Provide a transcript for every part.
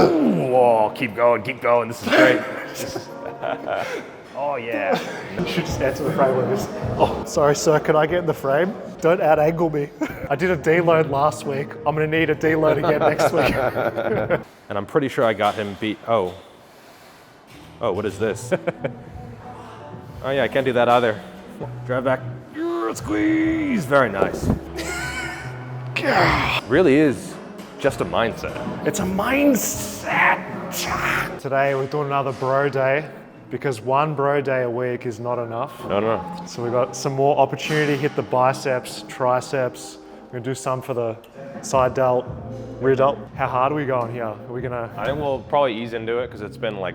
Whoa, keep going, this is great. Oh yeah. You should just enter the frame with this. Oh, sorry sir, can I get in the frame? Don't out angle me. I did a deload last week. I'm gonna need a deload again next week. And I'm pretty sure I got him beat. Oh, what is this? Oh yeah, I can't do that either. Drive back, squeeze, very nice. Really is just a mindset. It's a mindset. Today we're doing another bro day because one bro day a week is not enough. No. So we've got some more opportunity to hit the biceps, triceps. We're gonna do some for the side delt, rear delt. How hard are we going here? Are we gonna? I think we'll probably ease into it because it's been like,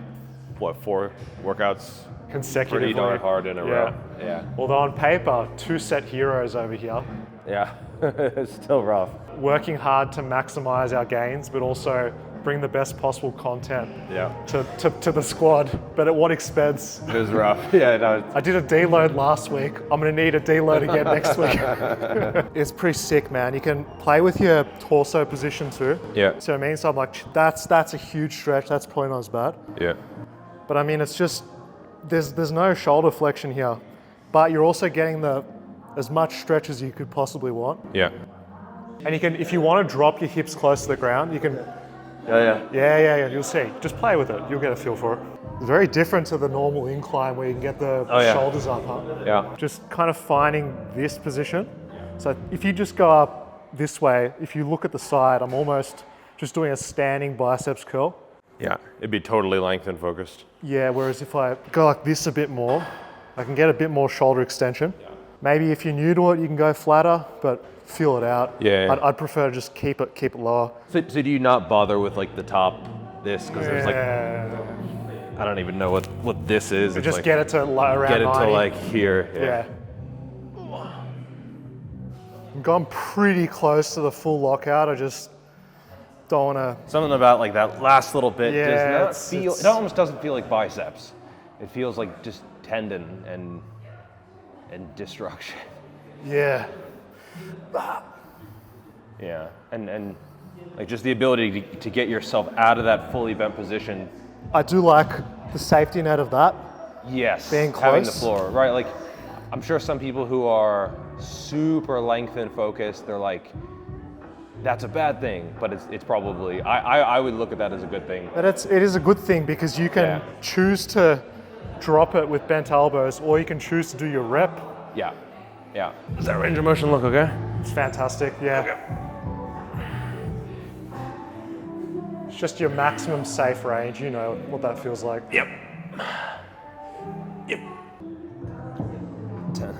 what, 4 workworkouts? Consecutively. Pretty darn hard in a row. Yeah. Although on paper, 2 set heroes over here. Yeah, it's still rough. Working hard to maximize our gains, but also bring the best possible content to the squad. But at what expense? It was rough. Yeah, no. I did a deload last week. I'm gonna need a deload again next week. It's pretty sick, man. You can play with your torso position too. Yeah. So I mean, so I'm like, that's a huge stretch. That's probably not as bad. Yeah. But I mean, it's just, there's no shoulder flexion here, but you're also getting as much stretch as you could possibly want. Yeah. And you can, if you want to drop your hips close to the ground, you can. Yeah. You'll see. Just play with it. You'll get a feel for it. It's very different to the normal incline where you can get the shoulders up, huh? Yeah. Just kind of finding this position. So if you just go up this way, if you look at the side, I'm almost just doing a standing biceps curl. Yeah, it'd be totally lengthened focused. Yeah, whereas if I go like this a bit more, I can get a bit more shoulder extension. Yeah. Maybe if you're new to it, you can go flatter, but feel it out. Yeah. I'd prefer to just keep it lower. So do you not bother with like the top, this? Because there's like, I don't even know what this is. Just like, get it to around 90. Get it to like here. Yeah. I'm going pretty close to the full lockout. I just don't want to. Something about like that last little bit does not feel. It almost doesn't feel like biceps. It feels like just tendon and destruction. Yeah. Yeah, and like just the ability to get yourself out of that fully bent position. I do like the safety net of that. Yes, being close. Having the floor, right? Like, I'm sure some people who are super lengthen focused, they're like, that's a bad thing, but it's probably, I would look at that as a good thing. But it is a good thing because you can choose to drop it with bent elbows, or you can choose to do your rep. Yeah. Does that range of motion look okay? It's fantastic, yeah. Okay. It's just your maximum safe range, you know what that feels like. Yep. 10.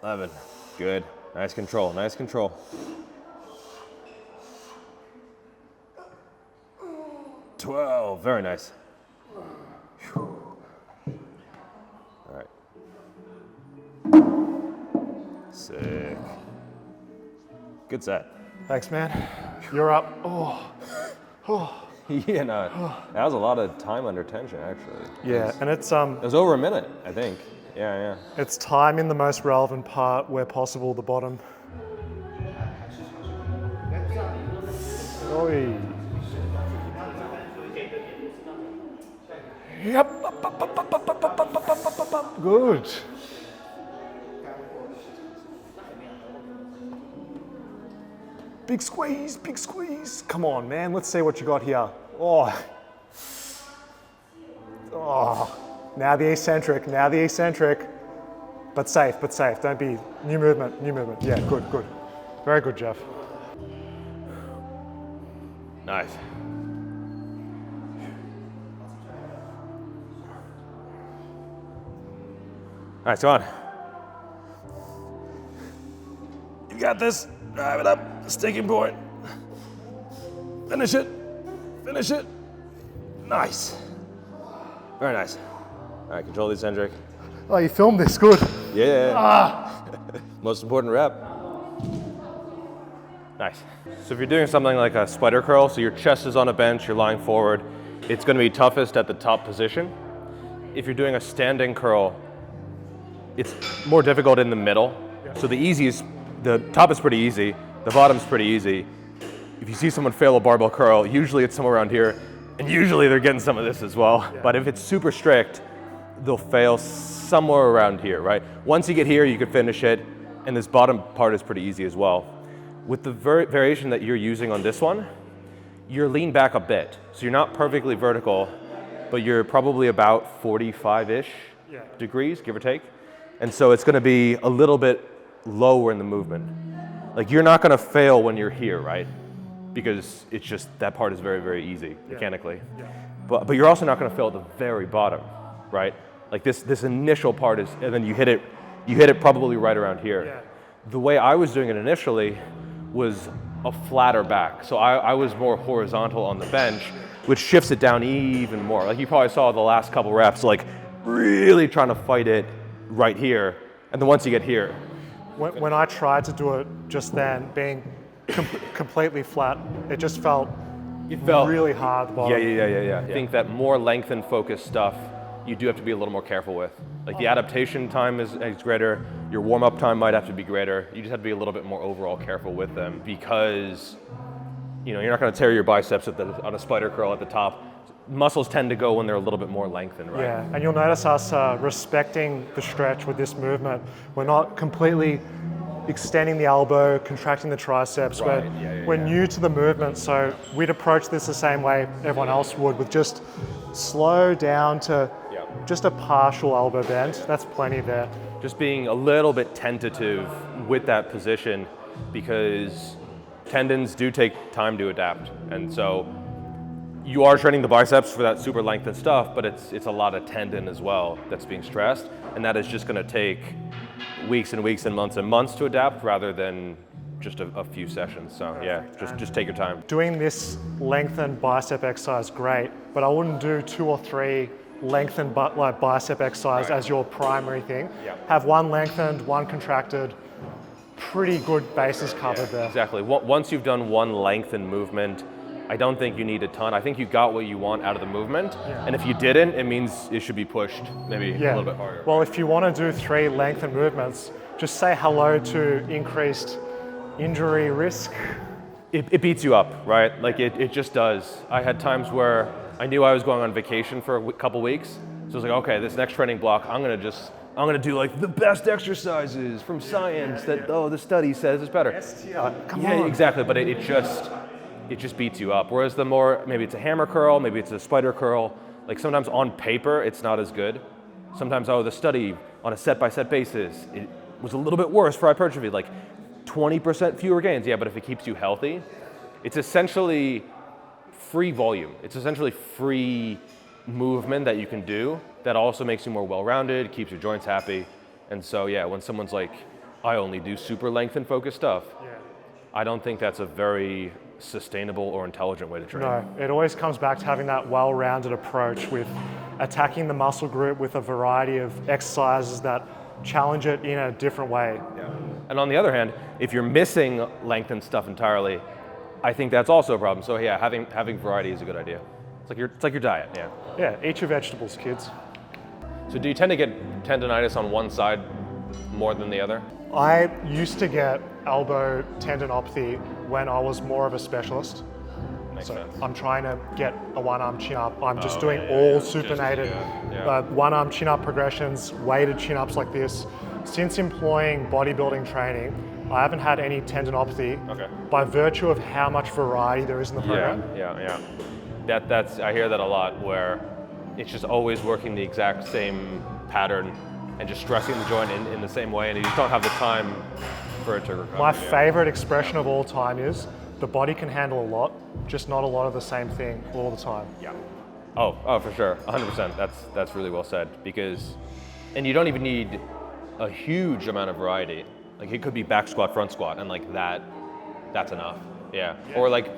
$11. Good. Nice control. 12. Very nice. All right. Sick. Good set. Thanks, man. You're up. Yeah, no, that was a lot of time under tension, actually. Yeah, and it's It was over a minute, I think. Yeah. It's time in the most relevant part where possible, the bottom. Oi. Yep. Good. Big squeeze. Come on, man. Let's see what you got here. Oh. Now the eccentric. But safe. Don't be, new movement. Yeah, good. Very good, Jeff. Nice. All right, so on. You got this. Drive it up. Sticking point. Finish it. Nice. Very nice. All right, control the eccentric. Oh, you filmed this, good. Yeah. Most important rep. Nice. So if you're doing something like a spider curl, so your chest is on a bench, you're lying forward, it's gonna be toughest at the top position. If you're doing a standing curl, it's more difficult in the middle. So the easiest the top is pretty easy, the bottom's pretty easy. If you see someone fail a barbell curl, usually it's somewhere around here, and usually they're getting some of this as well. Yeah. But if it's super strict, they'll fail somewhere around here, right? Once you get here, you can finish it, and this bottom part is pretty easy as well. With the variation that you're using on this one, you're lean back a bit. So you're not perfectly vertical, but you're probably about 45-ish degrees, give or take. And so it's gonna be a little bit lower in the movement. Like you're not gonna fail when you're here, right? Because it's just, that part is very, very easy mechanically. Yeah. But you're also not gonna fail at the very bottom, right? Like this initial part is, and then you hit it probably right around here. Yeah. The way I was doing it initially was a flatter back. So I was more horizontal on the bench, which shifts it down even more. Like you probably saw the last couple reps, like really trying to fight it right here. And then once you get here. When I tried to do it just then, being completely flat, it just felt really hard at the bottom. Yeah. I think that more length and focus stuff, you do have to be a little more careful with. Like the adaptation time is greater, your warm-up time might have to be greater. You just have to be a little bit more overall careful with them because you're not gonna tear your biceps on a spider curl at the top. Muscles tend to go when they're a little bit more lengthened, right? Yeah, and you'll notice us respecting the stretch with this movement. We're not completely extending the elbow, contracting the triceps. Right. We're new to the movement, so we'd approach this the same way everyone else would, with just slow down to just a partial elbow bend. That's plenty there. Just being a little bit tentative with that position because tendons do take time to adapt. And so you are training the biceps for that super lengthened stuff, but it's a lot of tendon as well that's being stressed. And that is just gonna take weeks and weeks and months to adapt rather than just a few sessions. So yeah, just take your time. Doing this lengthened bicep exercise, great, but I wouldn't do 2 or 3 lengthened bicep exercise as your primary thing. Yeah. Have one lengthened, one contracted, pretty good bases covered there. Exactly. Once you've done one lengthened movement, I don't think you need a ton. I think you got what you want out of the movement. Yeah. And if you didn't, it means it should be pushed maybe a little bit harder. Well, if you want to do 3 lengthened movements, just say hello to increased injury risk. It beats you up, right? Like it just does. I had times where I knew I was going on vacation for a couple weeks. So I was like, okay, this next training block, I'm gonna do like the best exercises from science the study says is better. Come on. Exactly, but it just beats you up. Whereas the more, maybe it's a hammer curl, maybe it's a spider curl, like sometimes on paper, it's not as good. Sometimes, the study on a set-by-set basis, it was a little bit worse for hypertrophy, like 20% fewer gains. Yeah, but if it keeps you healthy, it's essentially free volume. It's essentially free movement that you can do that also makes you more well-rounded, keeps your joints happy. And so, yeah, when someone's like, I only do super length and focused stuff, I don't think that's a very sustainable or intelligent way to train. No, it always comes back to having that well-rounded approach with attacking the muscle group with a variety of exercises that challenge it in a different way. Yeah. And on the other hand, if you're missing lengthened stuff entirely, I think that's also a problem. So yeah, having variety is a good idea. It's like your diet, yeah. Yeah, eat your vegetables, kids. So do you tend to get tendinitis on one side more than the other? I used to get elbow tendinopathy when I was more of a specialist. Makes sense. I'm trying to get a one-arm chin-up. I'm just doing all supinated one-arm chin-up progressions, weighted chin-ups like this. Since employing bodybuilding training, I haven't had any tendinopathy by virtue of how much variety there is in the program. Yeah. That's I hear that a lot, where it's just always working the exact same pattern and just stressing the joint in the same way, and you just don't have the time for it to recover. My favorite expression of all time is, the body can handle a lot, just not a lot of the same thing all the time. Yeah. Oh, for sure, 100%. That's really well said, and you don't even need a huge amount of variety. Like it could be back squat, front squat, and like that's enough. Yeah. Or like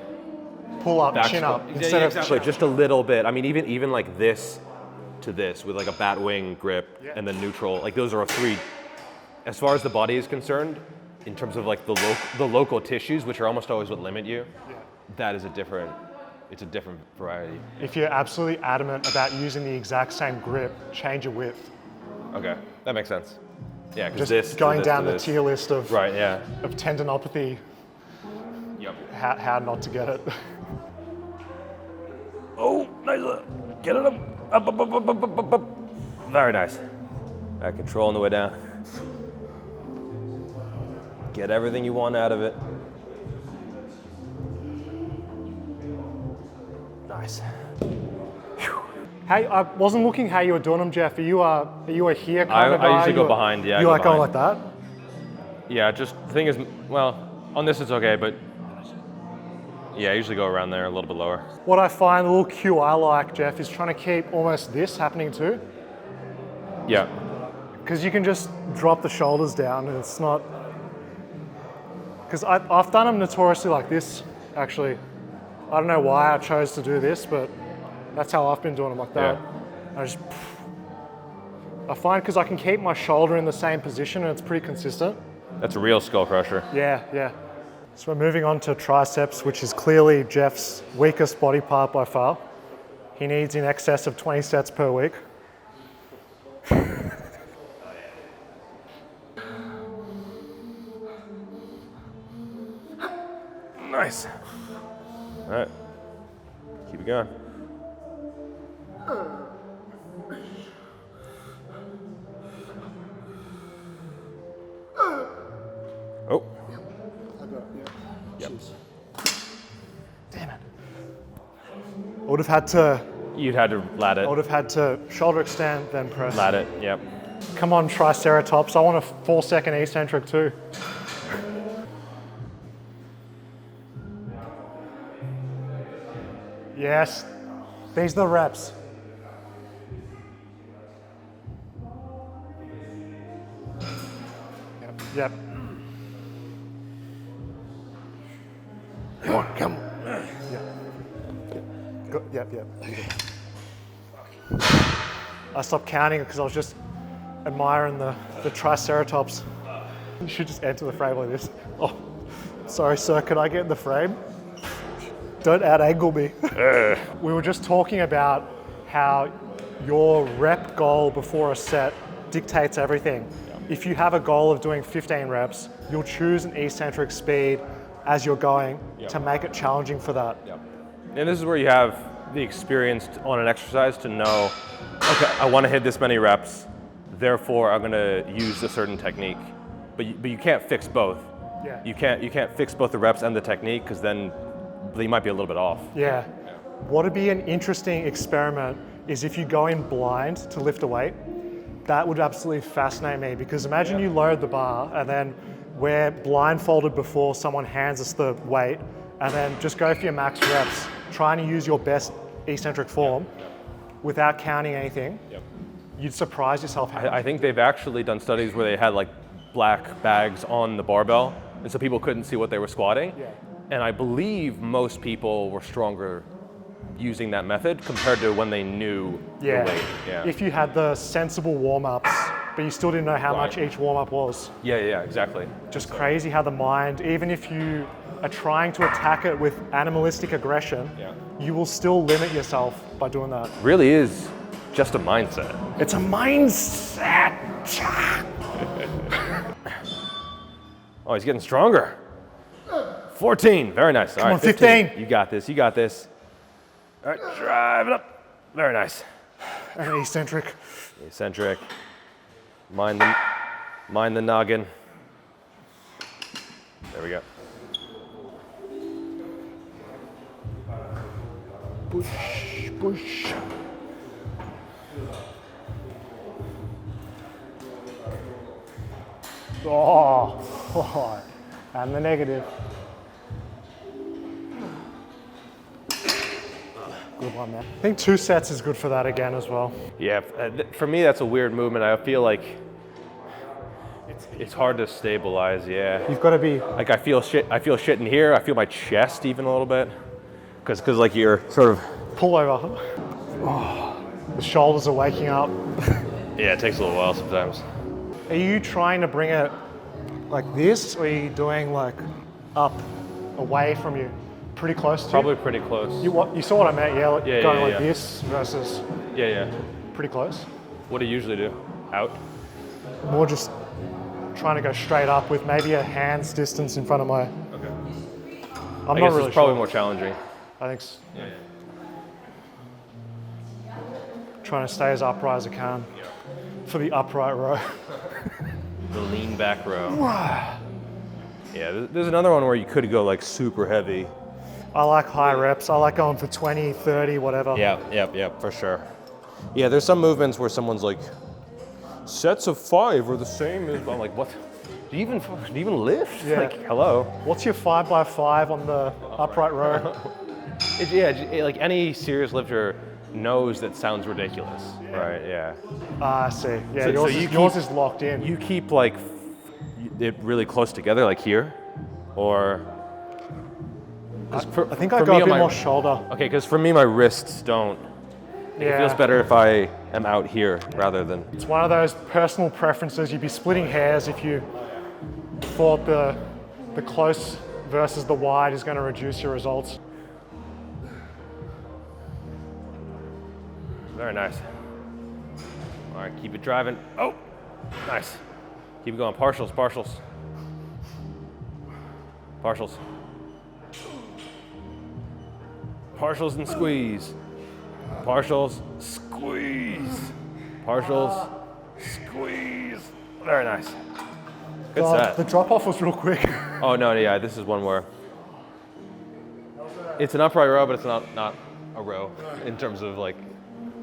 pull up, chin up, instead of exactly. Just a little bit. I mean, even like this to this with like a bat wing grip and then neutral. Like those are 3. As far as the body is concerned, in terms of like the local tissues, which are almost always what limit you, that is a different variety. If you're absolutely adamant about using the exact same grip, change your width. Okay, that makes sense. Yeah, because Just this going to this, down to the this. tier list of Right, yeah. of tendinopathy, Yep. how not to get it. Oh, nice. Get it up. Up, up, up, up, up, up, up, up. Very nice. All right, control on the way down. Get everything you want out of it. Nice. Hey, I wasn't looking how you were doing them, Jeff. Are you a here kind of guy? I usually go behind, yeah. You like going like that? Yeah, just the thing is, well, on this it's okay, but yeah, I usually go around there a little bit lower. What I find, the little cue I like, Jeff, is trying to keep almost this happening too. Yeah. Because you can just drop the shoulders down and it's not... Because I've done them notoriously like this, actually. I don't know why I chose to do this, but that's how I've been doing them like that. Yeah. I find because I can keep my shoulder in the same position and it's pretty consistent. That's a real skull crusher. Yeah, yeah. So we're moving on to triceps, which is clearly Jeff's weakest body part by far. He needs in excess of 20 sets per week. Nice. All right. Keep it going. Oh. Yep. Damn it. I would have had to... You'd had to lat it. I would have had to shoulder extend, then press. Lat it, yep. Come on, Triceratops. I want a 4-second eccentric too. Yes. These are the reps. Yep. Come on, come on. Yep. I stopped counting because I was just admiring the Triceratops. You should just enter the frame like this. Oh, sorry, sir, could I get in the frame? Don't out-angle me. We were just talking about how your rep goal before a set dictates everything. If you have a goal of doing 15 reps, you'll choose an eccentric speed as you're going to make it challenging for that. And this is where you have the experience on an exercise to know, okay, I want to hit this many reps, therefore I'm going to use a certain technique. But you can't fix both. Yeah. You can't fix both the reps and the technique because then you might be a little bit off. Yeah. What would be an interesting experiment is if you go in blind to lift a weight. That would absolutely fascinate me because imagine you load the bar and then we're blindfolded before someone hands us the weight and then just go for your max reps, trying to use your best eccentric form without counting anything. You'd surprise yourself. I think they've actually done studies where they had like black bags on the barbell and so people couldn't see what they were squatting. And I believe most people were stronger using that method compared to when they knew the weight. If you had the sensible warm-ups, but you still didn't know how much each warm-up was. Yeah, exactly. Just crazy how the mind, even if you are trying to attack it with animalistic aggression, you will still limit yourself by doing that. Really is just a mindset. It's a mindset. Oh, he's getting stronger. 14, very nice. Come on, 15. You got this, you got this. All right, drive it up. Very nice. And eccentric. Eccentric. Mind the noggin. There we go. Push. Oh, and the negative. Good one, man. I think 2 sets is good for that again as well. Yeah, for me that's a weird movement. I feel like it's hard to stabilize. Yeah. You've got to be like I feel shit in here. I feel my chest even a little bit, because like you're sort of pull over. Oh, the shoulders are waking up. Yeah, it takes a little while sometimes. Are you trying to bring it like this, or are you doing like up, away from you? Pretty close to Probably pretty close. You saw what I meant, yeah? Like going like yeah. this versus Yeah. pretty close. What do you usually do? Out? More just trying to go straight up with maybe a hand's distance in front of my. Okay. I'm I not guess really it's probably sure. more challenging. I think. Trying to stay as upright as I can for the upright row. The lean back row. Yeah, there's another one where you could go like super heavy. I like high reps. I like going for 20, 30, whatever. Yeah, for sure. Yeah, there's some movements where someone's like, sets of 5 are the same as, I'm like, what? Do you even lift? Yeah. Like, hello? What's your 5x5 on the upright row? Like any serious lifter knows that sounds ridiculous, right? Yeah. I see. Yeah, So yours is locked in. You keep like it really close together, like here, or? I think I go a bit more shoulder. Okay, because for me, my wrists don't. It feels better if I am out here rather than. It's one of those personal preferences. You'd be splitting hairs if you thought the close versus the wide is going to reduce your results. Very nice. All right, keep it driving. Oh, nice. Keep it going. Partials, partials. Partials. Partials and squeeze. Partials, squeeze. Partials, squeeze. Very nice. Good set. The drop off was real quick. Oh no, yeah, this is one where it's an upright row, but it's not a row in terms of like.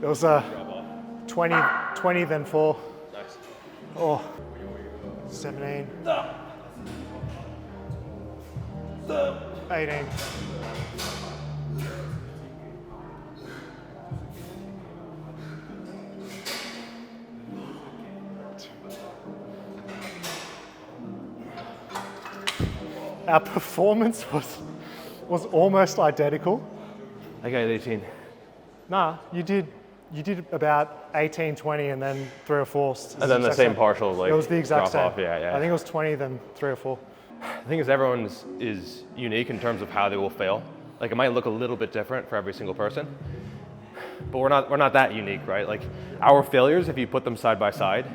It was a 20, then 4. Nice. Oh, 17. 18. Our performance was almost identical. I got 18. Nah, you did about 18, 20, and then 3 or 4. And then the same partial, like it was the exact drop same. off. Yeah. I think it was 20, then 3 or 4. The thing is, everyone is unique in terms of how they will fail. Like it might look a little bit different for every single person, but we're not that unique, right? Like our failures, if you put them side by side,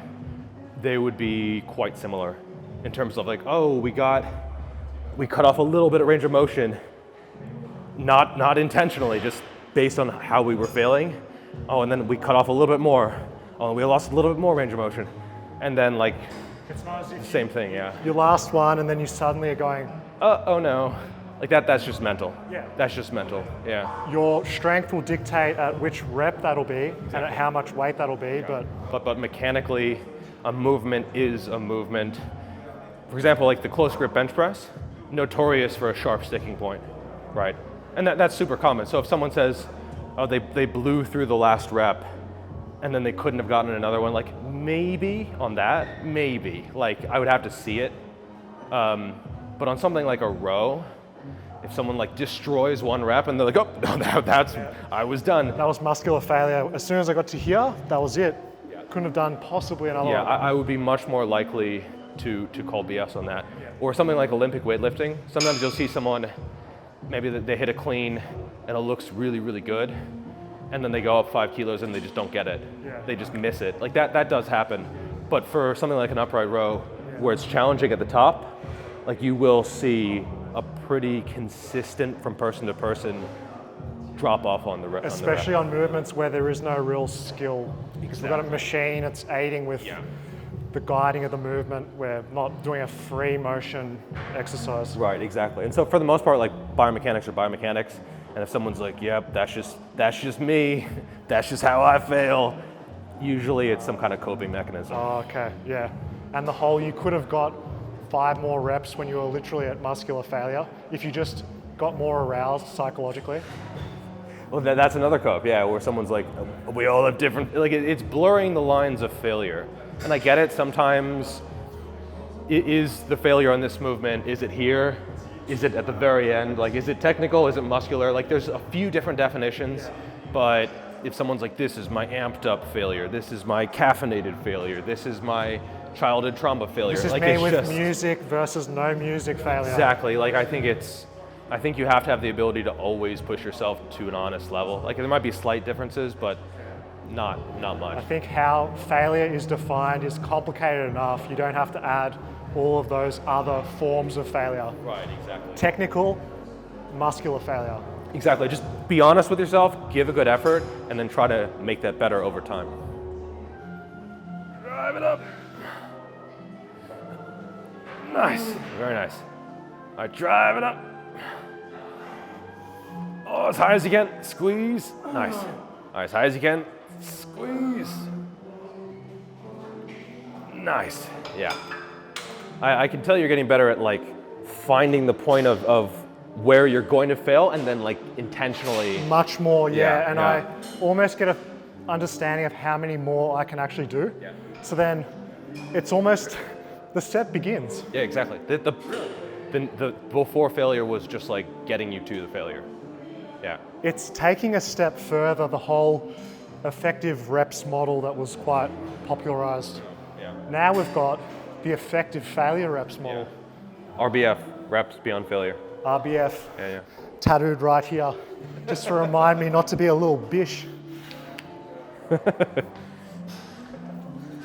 they would be quite similar in terms of like, oh, we cut off a little bit of range of motion, not intentionally, just based on how we were failing. Oh, and then we cut off a little bit more. Oh, and we lost a little bit more range of motion. And then like, It's not as if the same thing, yeah. you last one and then you suddenly are going, Oh no. Like that's just mental. Yeah. That's just mental, yeah. your strength will dictate at which rep that'll be and at how much weight that'll be, But mechanically, a movement is a movement. For example, like the close grip bench press, notorious for a sharp sticking point, right? And that's super common. So if someone says, oh, they blew through the last rep and then they couldn't have gotten another one, like maybe on that, maybe. Like I would have to see it. But on something like a row, if someone like destroys one rep and they're like, oh, no, I was done. that was muscular failure. As soon as I got to here, that was it. Couldn't have done possibly another Yeah, one. I would be much more likely to call BS on that. Or something like Olympic weightlifting. Sometimes you'll see someone, maybe they hit a clean and it looks really, really good, and then they go up 5 kilos and they just don't get it. Yeah. They just miss it. Like that does happen. But for something like an upright row, where it's challenging at the top, like you will see a pretty consistent from person to person drop off on the rep. Especially on movements where there is no real skill. Because we've got a machine, it's aiding with the guiding of the movement. We're not doing a free motion exercise. Right, exactly. And so for the most part, like biomechanics are biomechanics. And if someone's like, yep, that's just me, that's just how I fail, usually it's some kind of coping mechanism. Oh, okay, yeah. And the whole, you could have got 5 more reps when you were literally at muscular failure if you just got more aroused psychologically. Well, that's another cope, yeah, where someone's like, we all have different, like it's blurring the lines of failure. And I get it, sometimes is the failure on this movement, is it here? Is it at the very end? Like, is it technical? Is it muscular? Like, there's a few different definitions, but if someone's like, this is my amped up failure, this is my caffeinated failure, this is my childhood trauma failure. This is like, me it's with just, music versus no music failure. Exactly, like I think you have to have the ability to always push yourself to an honest level. Like there might be slight differences, but Not much. I think how failure is defined is complicated enough. You don't have to add all of those other forms of failure. Right, exactly. Technical, muscular failure. Exactly, just be honest with yourself, give a good effort, and then try to make that better over time. Drive it up. Nice, very nice. All right, drive it up. Oh, as high as you can, squeeze. Nice. All right, as high as you can, squeeze. Nice, yeah. I can tell you're getting better at like finding the point of where you're going to fail and then like intentionally. Much more, yeah. And yeah. I almost get an understanding of how many more I can actually do. Yeah. So then it's almost, the step begins. Yeah, exactly. The before failure was just like getting you to the failure. Yeah. It's taking a step further, the whole effective reps model that was quite popularized. Yeah. Now we've got the effective failure reps model. Yeah. RBF, reps beyond failure. RBF, Yeah. tattooed right here, just to remind me not to be a little bish.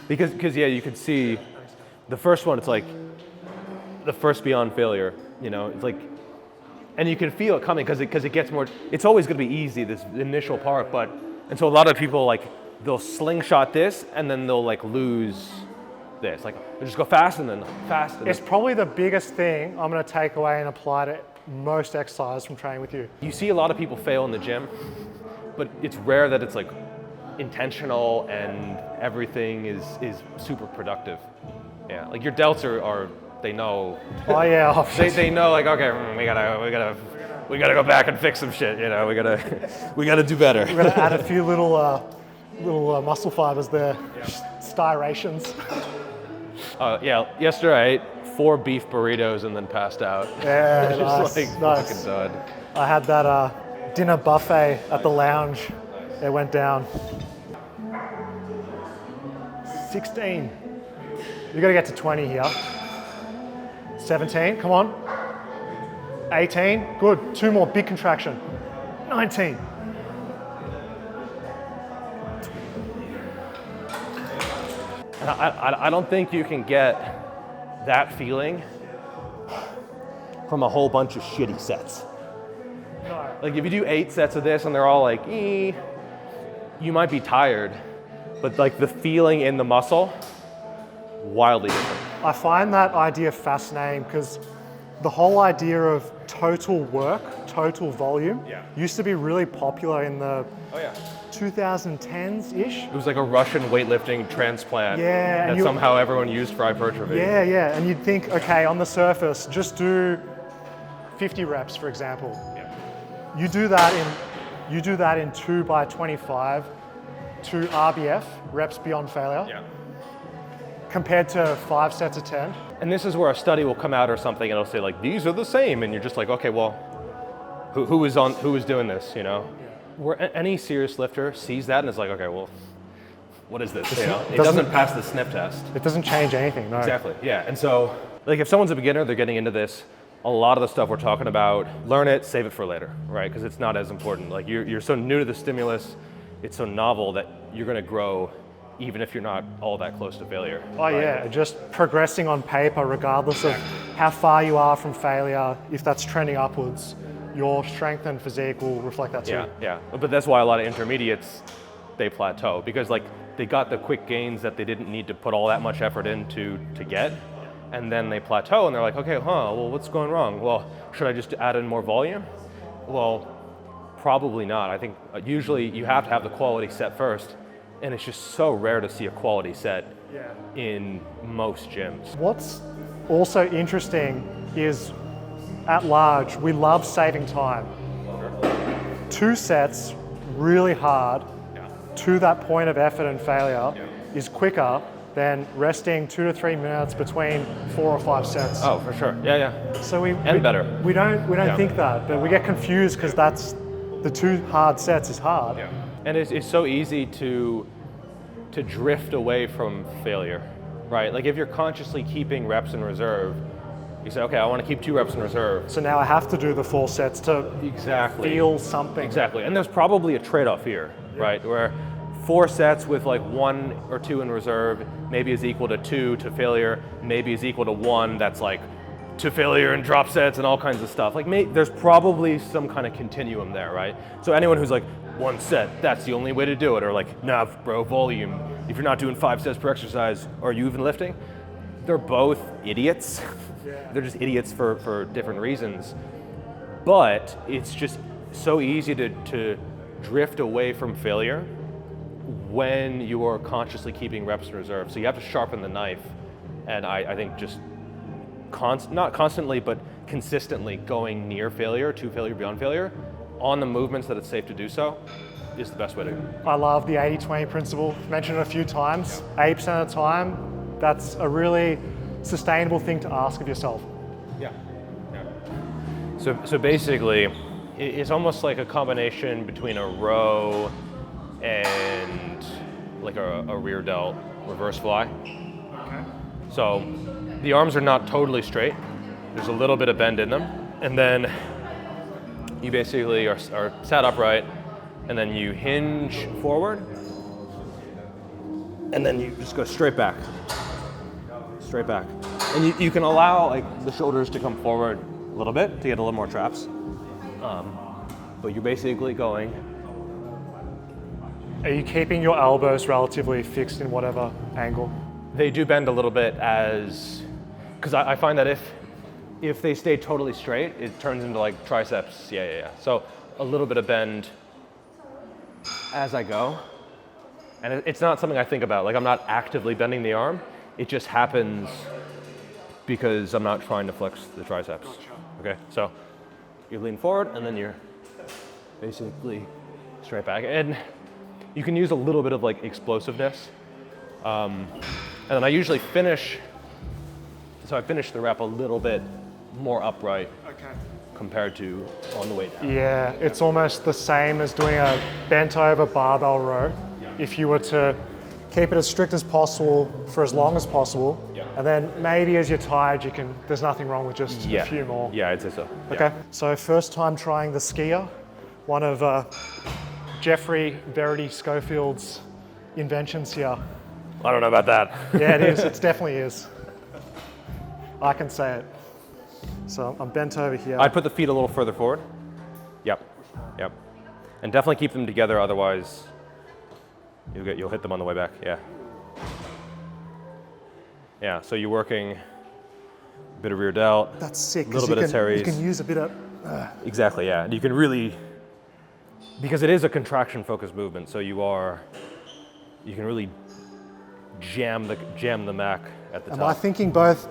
Because yeah, you could see the first one, it's like the first beyond failure, you know, it's like, and you can feel it coming because it gets more, it's always gonna be easy, this initial part, and so a lot of people like, they'll slingshot this and then they'll like lose this. Like, they just go fast and then fast. And It's probably the biggest thing I'm gonna take away and apply to most exercise from training with you. You see a lot of people fail in the gym, but it's rare that it's like intentional and everything is super productive. Yeah, like your delts are they know. Oh yeah. they know like, okay, we gotta go back and fix some shit. You know, we gotta do better. We're gonna add a few little muscle fibers there, striations. Yeah, yesterday I ate 4 beef burritos and then passed out. Yeah, Just nice, like fucking done. I had that dinner buffet at the lounge. It went down. 16. You gotta get to 20 here. 17, come on. 18, good. 2 more, big contraction. 19. And I don't think you can get that feeling from a whole bunch of shitty sets. No. Like if you do 8 sets of this and they're all like, you might be tired, but like the feeling in the muscle, wildly different. I find that idea fascinating because the whole idea of total work, total volume, used to be really popular in the 2010s-ish. It was like a Russian weightlifting transplant that somehow everyone used for hypertrophy. Yeah, and you'd think, okay, on the surface, just do 50 reps, for example. You do that in 2 by 25 to RBF, reps beyond failure, compared to 5 sets of 10. And this is where a study will come out or something and it'll say like, these are the same. And you're just like, okay, well, who is doing this, you know? Where any serious lifter sees that and is like, okay, well, what is this? You know? It doesn't pass the sniff test. It doesn't change anything, no. Exactly, yeah. And so, like if someone's a beginner, they're getting into this, a lot of the stuff we're talking about, learn it, save it for later, right? Because it's not as important. Like you're so new to the stimulus, it's so novel that you're gonna grow even if you're not all that close to failure. Oh right? Yeah, just progressing on paper regardless of how far you are from failure, if that's trending upwards, your strength and physique will reflect that too. Yeah. But that's why a lot of intermediates, they plateau because like they got the quick gains that they didn't need to put all that much effort into to get. And then they plateau and they're like, okay, well, what's going wrong? Well, should I just add in more volume? Well, probably not. I think usually you have to have the quality set first. And it's just so rare to see a quality set in most gyms. What's also interesting is at large, we love saving time. 2 sets really hard to that point of effort and failure is quicker than resting 2 to 3 minutes between 4 or 5 sets. Oh, for sure. Yeah. So better. We don't think that, but we get confused because that's the 2 hard sets is hard. Yeah. And it's so easy to drift away from failure, right? Like if you're consciously keeping reps in reserve, you say, okay, I want to keep 2 reps in reserve. So now I have to do the 4 sets to feel something. Exactly. And there's probably a trade-off here, right? Where 4 sets with like 1 or 2 in reserve maybe is equal to 2 to failure, maybe is equal to 1 that's like to failure and drop sets and all kinds of stuff. Like there's probably some kind of continuum there, right? So anyone who's like 1 set, that's the only way to do it, or like, nah, bro, volume. If you're not doing 5 sets per exercise, are you even lifting? They're both idiots. They're just idiots for different reasons. But it's just so easy to drift away from failure when you are consciously keeping reps in reserve. So you have to sharpen the knife, and I think just not constantly, but consistently going near failure, to failure, beyond failure, on the movements that it's safe to do so, is the best way to go. I love the 80-20 principle. Mentioned it a few times. 80% of the time, that's a really sustainable thing to ask of yourself. Yeah. So basically, it's almost like a combination between a row and like a rear delt reverse fly. Okay. So the arms are not totally straight. There's a little bit of bend in them. And then you basically are sat upright, and then you hinge forward, and then you just go straight back. Straight back. And you can allow like the shoulders to come forward a little bit to get a little more traps. But you're basically going. Are you keeping your elbows relatively fixed in whatever angle? They do bend a little bit because I find that if they stay totally straight, it turns into like triceps. Yeah. So a little bit of bend as I go. And it's not something I think about. Like I'm not actively bending the arm. It just happens because I'm not trying to flex the triceps. Gotcha. Okay, so you lean forward and then you're basically straight back. And you can use a little bit of like explosiveness. And then I usually finish the rep a little bit more upright compared to on the way down. Yeah, it's almost the same as doing a bent over barbell row. If you were to keep it as strict as possible for as long as possible, and then maybe as you're tired, there's nothing wrong with just a few more. Yeah, I'd say so. Okay, so first time trying the skier, one of Geoffrey Verity Schofield's inventions here. I don't know about that. Yeah, it is, it definitely is. I can say it. So I'm bent over here. I'd put the feet a little further forward. Yep. And definitely keep them together, otherwise you'll hit them on the way back. Yeah, so you're working a bit of rear delt. That's sick. A little bit of teres. You can use a bit of... Exactly, yeah. And you can really, because it is a contraction focused movement, so you can really jam the back at the top. Am I thinking both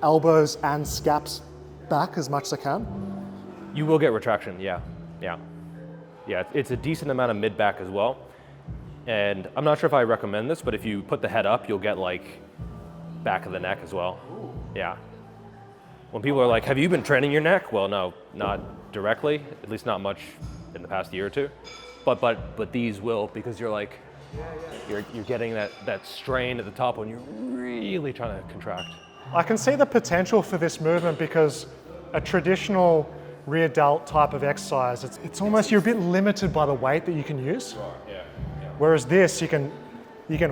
elbows and scaps back as much as I can? You will get retraction, yeah. It's a decent amount of mid back as well. And I'm not sure if I recommend this, but if you put the head up, you'll get like back of the neck as well. Yeah. When people are like, have you been training your neck? Well, no, not directly, at least not much in the past year or two. But these will, because you're like, you're getting that strain at the top when you're really trying to contract. I can see the potential for this movement because a traditional rear delt type of exercise, it's almost, you're a bit limited by the weight that you can use. Yeah. Whereas this, you can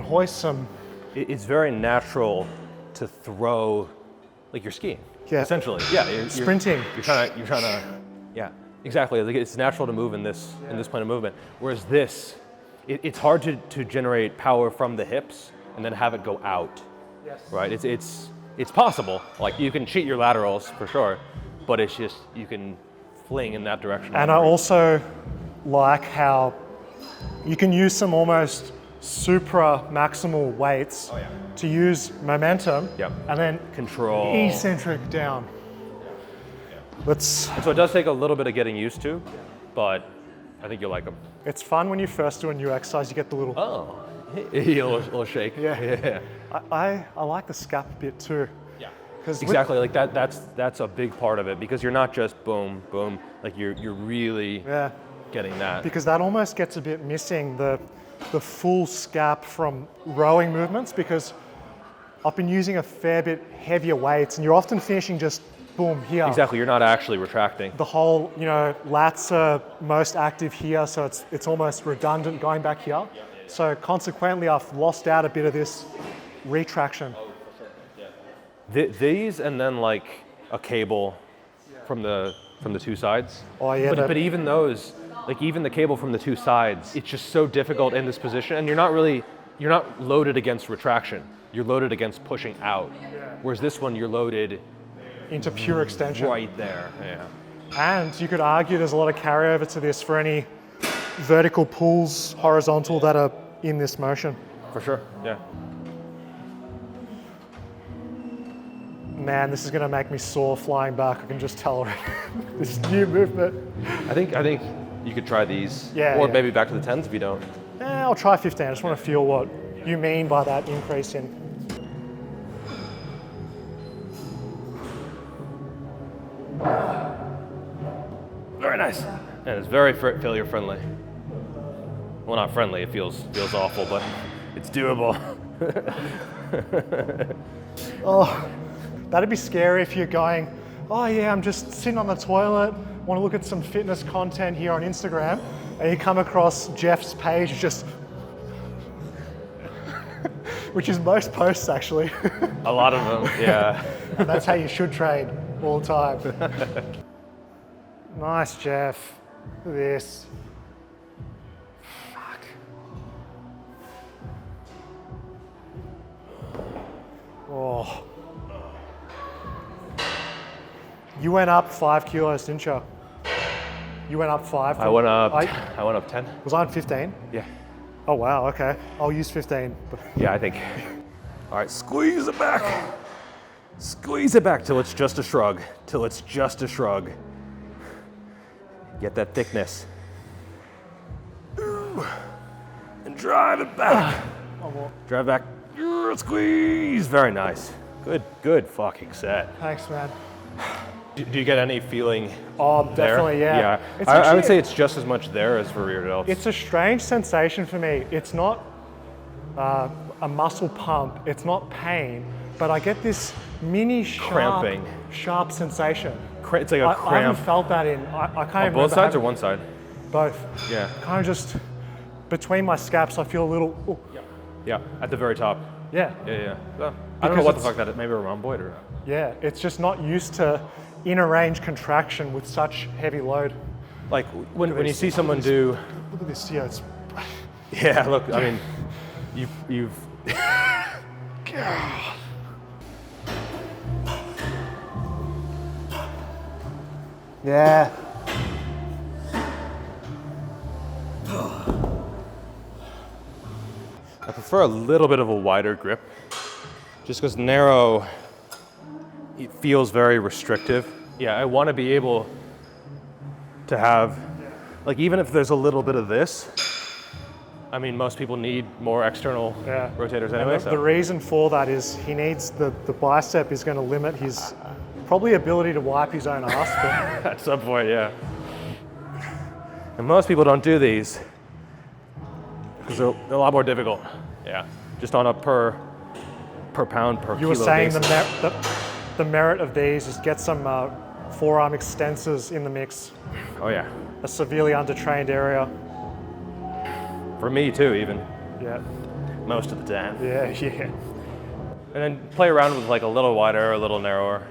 hoist some. It's very natural to throw, like you're skiing. Yeah. Essentially. Yeah. You're sprinting. You're trying to. Yeah. Exactly. Like it's natural to move in this plane of movement. Whereas this, it's hard to generate power from the hips and then have it go out. Yes. Right. It's possible. Like you can cheat your laterals for sure, but it's just you can fling in that direction. And I also like how you can use some almost supra-maximal weights to use momentum and then control eccentric down. And so it does take a little bit of getting used to, but I think you'll like them. It's fun when you first do a new exercise, you get the little... a little shake. Yeah. I like the scap bit too. Yeah. Exactly, like that's a big part of it because you're not just boom, boom, like you're really getting that. Because that almost gets a bit missing, the full scap from rowing movements, because I've been using a fair bit heavier weights and you're often finishing just boom here. Exactly, you're not actually retracting. The whole, lats are most active here, so it's almost redundant going back here. So consequently, I've lost out a bit of this retraction. These and then like a cable from the two sides. Oh yeah, but even those, like even the cable from the two sides, it's just so difficult in this position, and you're not loaded against retraction. You're loaded against pushing out. Whereas this one, you're loaded into pure extension. Right there. Yeah. And you could argue there's a lot of carryover to this for any vertical pulls, horizontal, that are in this motion. For sure. Yeah. Man, this is going to make me sore flying back. I can just tell already. This new movement. I think you could try these. Yeah. Or maybe back to the 10s if you don't. I'll try 15. I just want to feel what you mean by that increase in. Very nice. And it's very failure friendly. Well, not friendly. It feels awful, but it's doable. Oh, that'd be scary if you're going, oh yeah, I'm just sitting on the toilet, want to look at some fitness content here on Instagram, and you come across Jeff's page, just, which is most posts actually. A lot of them, yeah. And that's how you should train all the time. Nice, Jeff. Look at this. Fuck. Oh. You went up 5 kilos, didn't you? You went up 5. I went up 10. Was I on 15? Yeah. Oh wow, okay. I'll use 15. Yeah, I think. All right, squeeze it back. Squeeze it back till it's just a shrug. Till it's just a shrug. Get that thickness. Ooh. And drive it back. Drive back. Squeeze. Very nice. Good fucking set. Thanks, man. Do you get any feeling Oh, there? definitely, yeah. Yeah. I would say it's just as much there as for rear delts. It's a strange sensation for me. It's not a muscle pump. It's not pain, but I get this mini cramping, sharp sensation. It's like a cramp. I haven't felt that in. I can't even remember. Both sides or one side? Both. Yeah. Kind of just between my scaps, I feel a little. Ooh. Yeah, at the very top. Yeah. Yeah. I don't know what the fuck that is. Maybe a rhomboid or. Yeah, it's just not used to inner range contraction with such heavy load. Like when you see someone do. Look at this. Yeah, it's. Yeah. Look. I mean, you've. Yeah. I prefer a little bit of a wider grip, just because narrow, it feels very restrictive. Yeah, I want to be able to have, like even if there's a little bit of this, I mean, most people need more external rotators anyway. The reason for that is he needs, the bicep is going to limit his probably ability to wipe his own ass. At some point, yeah. And most people don't do these because they're a lot more difficult. Yeah, just on a per pound per kilo. You were saying basis. the merit of these is get some forearm extensors in the mix. Oh yeah. A severely undertrained area. For me too, even. Yeah. Most of the time. Yeah. And then play around with like a little wider, a little narrower.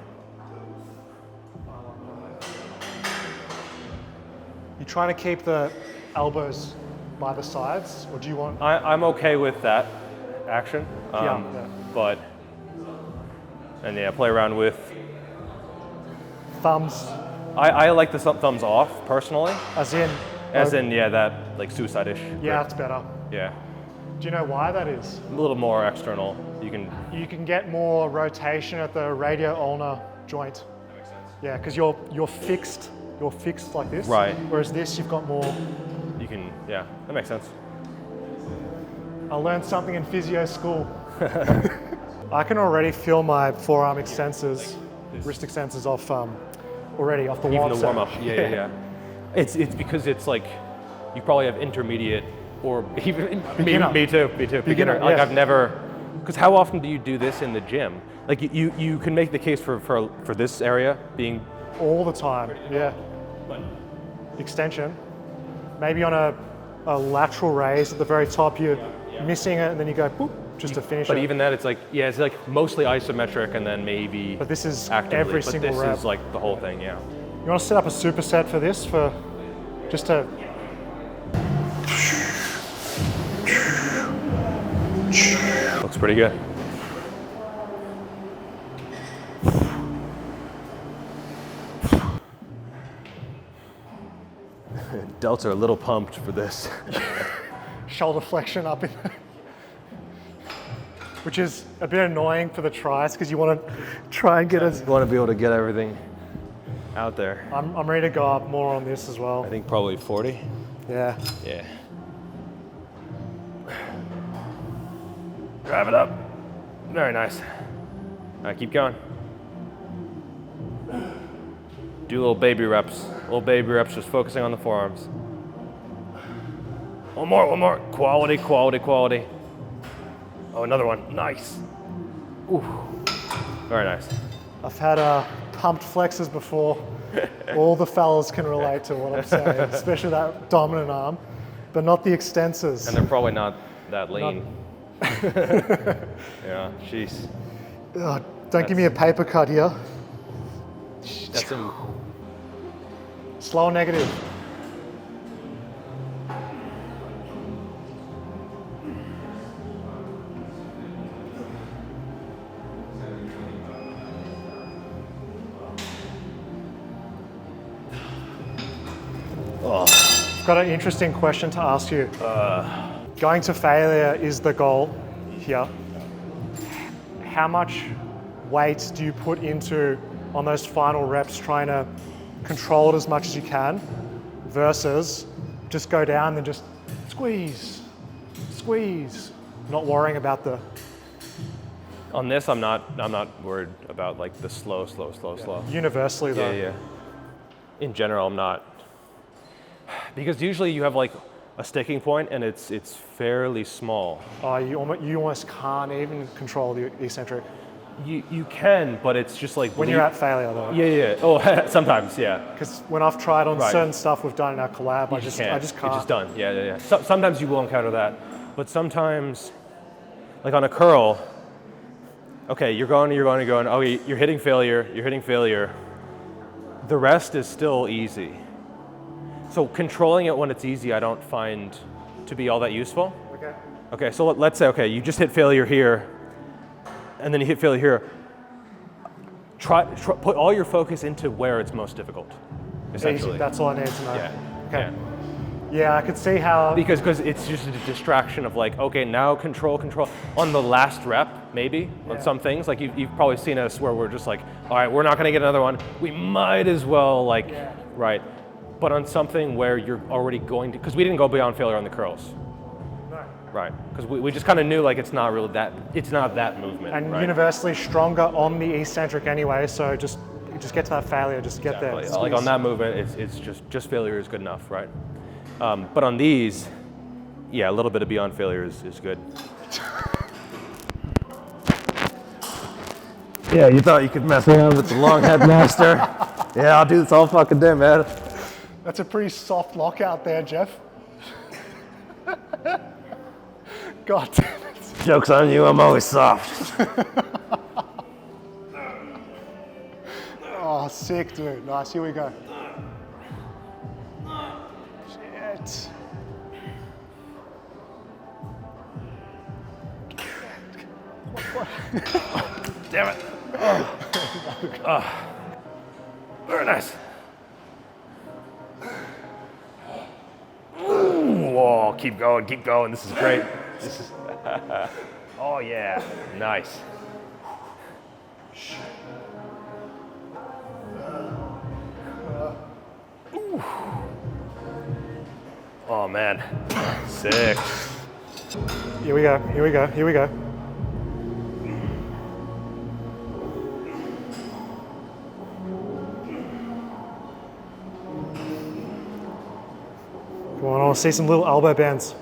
You trying to keep the elbows by the sides, or do you want? I'm okay with that action. But play around with thumbs. I like the thumbs off personally. As in, that like suicide-ish. Yeah, grip. that's better. Yeah. Do you know why that is? A little more external. You can get more rotation at the radio ulnar joint. That makes sense. Yeah, because you're fixed. You're fixed like this. Right. Whereas this, you've got more. You can. Yeah, that makes sense. I learned something in physio school. I can already feel my forearm extensors, wrist extensors off already off the Even warm the set. warm up. Yeah. It's because it's like you probably have intermediate or even me too. Beginner. Like yes. I've never. Because how often do you do this in the gym? Like you can make the case for this area being all the time. Yeah. Extension. Maybe on a a lateral raise at the very top. You're missing it, and then you go boop, just to finish it. But even that, it's like, yeah, it's like mostly isometric, and then maybe. But this is actively, every single rep. This is like the whole thing, yeah. You want to set up a superset for this, for just to. Looks pretty good. Delts are a little pumped for this. Shoulder flexion up in there. Which is a bit annoying for the tries because you want to try and get You want to be able to get everything out there. I'm ready to go up more on this as well. I think probably 40. Yeah. Yeah. Drive it up. Very nice. All right, keep going. Do little baby reps. Little baby reps, just focusing on the forearms. One more, one more. Quality, quality, quality. Oh, another one. Nice. Ooh. Very nice. I've had pumped flexors before. All the fellas can relate to what I'm saying, especially that dominant arm, but not the extensors. And they're probably not that lean. Yeah, jeez. Don't give me a paper cut here. That's some. Slow negative. I've got an interesting question to ask you. Going to failure is the goal here. How much weight do you put into on those final reps trying to control it as much as you can versus just go down and just squeeze, squeeze, not worrying about the... On this, I'm not worried about like the slow. Universally though. Yeah. In general, I'm not. Because usually you have like a sticking point and it's fairly small. You almost can't even control the eccentric. You can, but it's just like when you're at failure though. Yeah. Oh, sometimes, yeah. Because when I've tried on certain stuff we've done in our collab, I just can't. It's just done. Yeah. Sometimes you will encounter that, but sometimes, like on a curl, okay, you're going. Oh, you're hitting failure. The rest is still easy. So controlling it when it's easy, I don't find to be all that useful. Okay, so let's say, okay, you just hit failure here, and then you hit failure here. Try put all your focus into where it's most difficult, essentially. That's all I need to know. Yeah. Okay. Yeah, I could see how... Because it's just a distraction of like, okay, now control. On the last rep, maybe, on some things, like you've probably seen us where we're just like, all right, we're not gonna get another one. We might as well right. But on something where you're already going to, because we didn't go beyond failure on the curls. No. Right, because we just kind of knew like it's not that movement. And universally stronger on the eccentric anyway, so just get to that failure, just get there. Like on that movement, it's just failure is good enough, right? But on these, yeah, a little bit of beyond failure is good. Yeah, you thought you could mess around with the long head master. Yeah, I'll do this all fucking day, man. That's a pretty soft lockout there, Jeff. God damn it. Joke's on you, I'm always soft. Oh, sick, dude. Nice, here we go. Shit. Damn it. Very nice. Whoa, keep going. This is great. Oh yeah, nice. Oh man, sick. Here we go. Come on, I want to see some little elbow bends.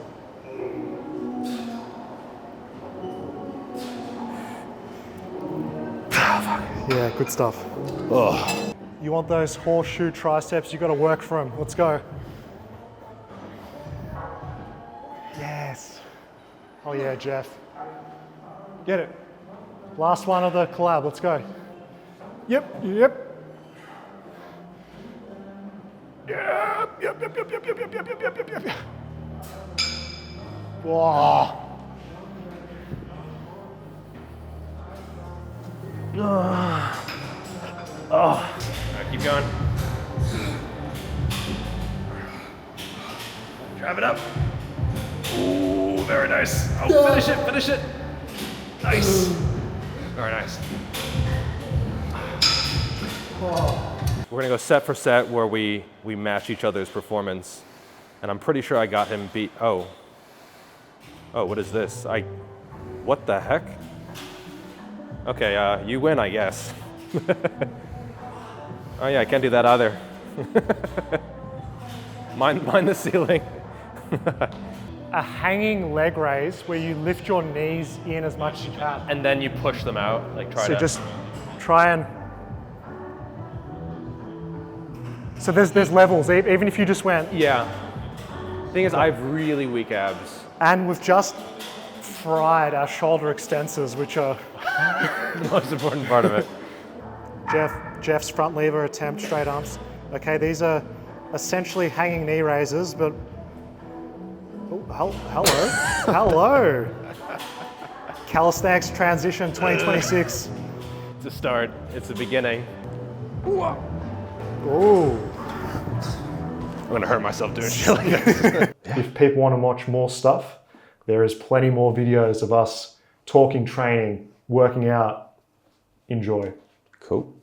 Yeah, good stuff. Oh. You want those horseshoe triceps, you got to work for them. Let's go. Oh yeah, Jeff. Get it. Last one of the collab, let's go. Yep. Yep. Whoa. All right, keep going. Drive it up. Ooh, very nice. Oh, finish it, finish it. Nice. Very nice. We're gonna go set for set where we match each other's performance. And I'm pretty sure I got him beat. Oh, what is this? What the heck? Okay, you win, I guess. Oh yeah, I can't do that either. Mind the ceiling. A hanging leg raise where you lift your knees in as much as you can. And then you push them out, like try to. So just try and. So there's levels, even if you just went. Yeah. Thing is, I have really weak abs. And we've just fried our shoulder extensors, which are The most important part of it. Jeff's front lever attempt, straight arms. Okay, these are essentially hanging knee raises, but oh, hello, hello. Calisthenics transition 2026. It's a start. It's the beginning. Ooh. I'm gonna hurt myself doing shit like this. If people want to watch more stuff, there is plenty more videos of us talking training, working out. Enjoy. Cool.